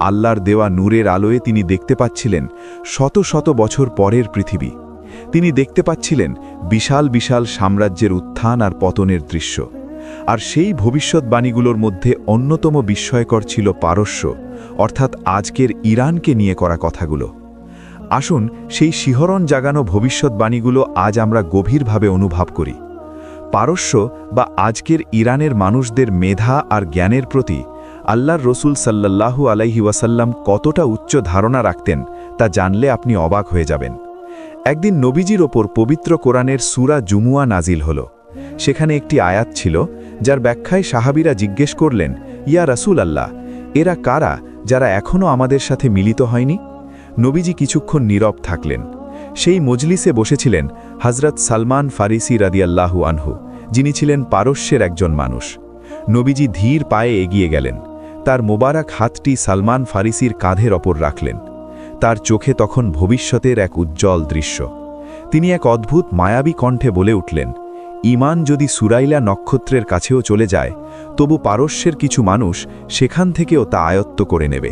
আল্লাহর দেওয়া নূরের আলোয় তিনি দেখতে পাচ্ছিলেন শত শত বছর পরের পৃথিবী। তিনি দেখতে পাচ্ছিলেন বিশাল বিশাল সাম্রাজ্যের উত্থান আর পতনের দৃশ্য। আর সেই ভবিষ্যৎবাণীগুলোর মধ্যে অন্যতম বিস্ময়কর ছিল পারস্য, অর্থাৎ আজকের ইরানকে নিয়ে করা কথাগুলো। আসুন সেই শিহরণ জাগানো ভবিষ্যৎবাণীগুলো আজ আমরা গভীরভাবে অনুভব করি। পারস্য বা আজকের ইরানের মানুষদের মেধা আর জ্ঞানের প্রতি আল্লাহর রসুল সাল্লাল্লাহু আলাইহি ওয়াসাল্লাম কতটা উচ্চ ধারণা রাখতেন তা জানলে আপনি অবাক হয়ে যাবেন। একদিন নবীজির ওপর পবিত্র কোরআনের সূরা জুমুয়া নাজিল হল। সেখানে একটি আয়াত ছিল, যার ব্যাখ্যায় সাহাবীরা জিজ্ঞেস করলেন, ইয়া রাসূল আল্লাহ, এরা কারা যারা এখনও আমাদের সাথে মিলিত হয়নি? নবীজি কিছুক্ষণ নীরব থাকলেন। সেই মজলিসে বসেছিলেন হযরত সালমান ফারিসি রাদিয়াল্লাহু আনহু, যিনি ছিলেন পারস্যের একজন মানুষ। নবীজি ধীর পায়ে এগিয়ে গেলেন, তার মোবারক হাতটি সালমান ফারিসির কাঁধের ওপর রাখলেন। তার চোখে তখন ভবিষ্যতের এক উজ্জ্বল দৃশ্য। তিনি এক অদ্ভুত মায়াবী কণ্ঠে বলে উঠলেন, ঈমান যদি সুরাইলা নক্ষত্রের কাছেও চলে যায়, তবু পারস্যের কিছু মানুষ সেখান থেকেও তা আয়ত্ত করে নেবে।